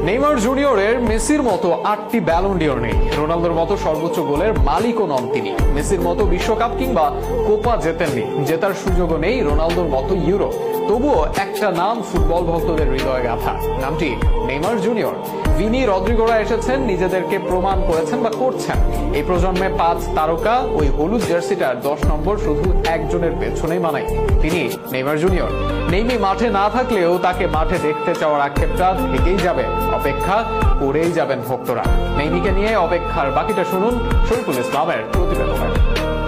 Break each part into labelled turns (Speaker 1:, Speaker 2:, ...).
Speaker 1: Neymar জুনিয়রের মেসির মতো 8টি ব্যালন ডিওর নেই। রোনালদোর মতো সর্বোচ্চ গোলের মালিকও নন তিনি। মেসির মতো বিশ্বকাপ কিংবা কোপা জেতেননি। জেতার সুযোগও নেই রোনালদোর মতো ইউরো। তবুও একটা নাম ফুটবল ভক্তদের হৃদয়ে গাঁথা, নামটি নেইমার জুনিয়র। ভিনি, রদ্রিগোরা এসেছেন, নিজেদেরকে প্রমাণ করেছেন বা করছেন। এই প্রজন্মে 5 তারকা, ওই হলুদ জার্সিটার 10 নম্বর শুধু একজনের পেছনেই মানায়, তিনি নেইমার জুনিয়র। নেইমি মাঠে না থাকলেও তাকে মাঠে দেখতে চাওয়ার আক্ষেপটা থেকেই যাবে, অপেক্ষা করেই যাবেন ভক্তরা। নেইমিকে নিয়ে অপেক্ষার বাকিটা শুনুন শরীফুল ইসলামের প্রতিবেদনে।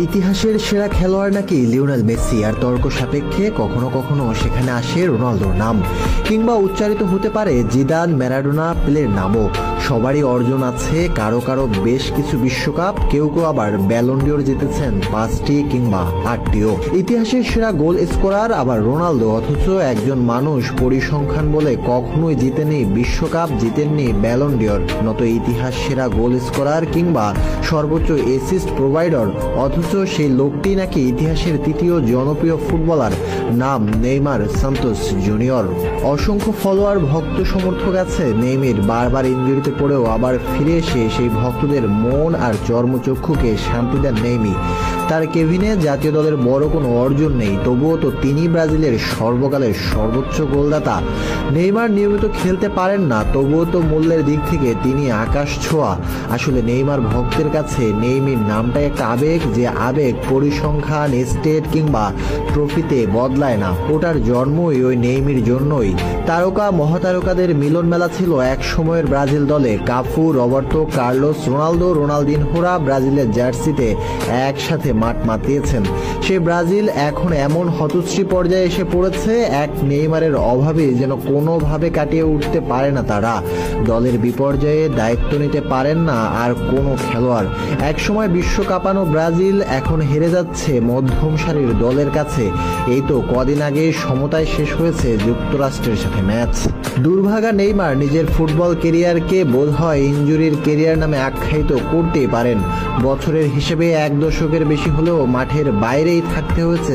Speaker 2: ইতিহাসের সেরা খেলোয়াড় নাকি লিওনেল মেসি, আর তর্ক সাপেক্ষে কখনো কখনো সেখানে আসে রোনালদোর নাম, কিংবা উচ্চারিত হতে পারে জিদান, ম্যারাডোনা, পেলের নামও। সবারই অর্জন আছে, কারো কারো বেশ কিছু বিশ্বকাপ, কেউ কেউ আবার ব্যালন ডিওর জিতেছেন 5টি কিংবা 8টিও। ইতিহাসের সেরা গোল স্কোরার আবার রোনালদো, অথচ একজন মানুষ পরিসংখ্যান বলে কখনোই জিতেনি বিশ্বকাপ, জিতেননি ব্যালন ডিওর। নত ইতিহাস সেরা গোল স্কোরার কিংবা সর্বোচ্চ অ্যাসিস্ট প্রোভাইডার, অথচ সেই লোকটি নাকি ইতিহাসের 3য় জনপ্রিয় ফুটবলার, নাম নেইমার সান্তোস জুনিয়র। অসংখ্য ফলোয়ার, ভক্ত সমর্থক আছে নেইমির। বারবার ইনজুরিতে পড়েও আবার ফিরে এসে সেই ভক্তদের মন আর চর্মচক্ষুকে শান্তি দেন নেইমি। তার কেভিনে জাতীয় দলের বড় কোনো অর্জন নেই, তবুও তো তিনি ব্রাজিলের সর্বকালের সর্বোচ্চ গোলদাতা। নেইমার নিয়মিত খেলতে পারেন না, তবুও তো মূল্যের দিক থেকে তিনি আকাশ ছোঁয়া। আসলে নেইমার ভক্তের কাছে নেইমির নামটাই একটা আবেগ, যে আবেগ পরিসংখ্যান, স্টেট কিংবা ট্রফিতে বদলায় না। ওটার জন্মই ওই নেইমির জন্যই। তারকা মহাতারকাদের মিলন মেলা ছিল এক সময়ের ব্রাজিল দলে। কাফু, রবার্তো কার্লোস, রোনালদো, রোনালদিনহোরা ব্রাজিলের জার্সিতে একসাথে মাঠ মাতিয়েছেন। সে ব্রাজিল এখন এমন হতশ্রী পর্যায়ে এসে পড়েছে, এক নেইমারের অভাবে যেন কোনোভাবে কাটিয়ে উঠতে পারে না তারা। দলের বিপর্যয়ে দায়িত্ব নিতে পারেন না আর কোনো খেলোয়াড়। একসময় বিশ্ব কাঁপানো ব্রাজিল এখন হেরে যাচ্ছে মধ্যম সারির দলের কাছে। এই তো কদিন আগে সমতায় শেষ হয়েছে যুক্তরাষ্ট্রের সাথে ম্যাচ। দুর্ভাগা নেইমার নিজের ফুটবল কেরিয়ারকে বোধহয় ইনজুরির কেরিয়ার নামে আখ্যায়িত করতেই পারেন। বছরের হিসেবে 1 দশকের বেশি হলেও মাঠের বাইরেই থাকতে হয়েছে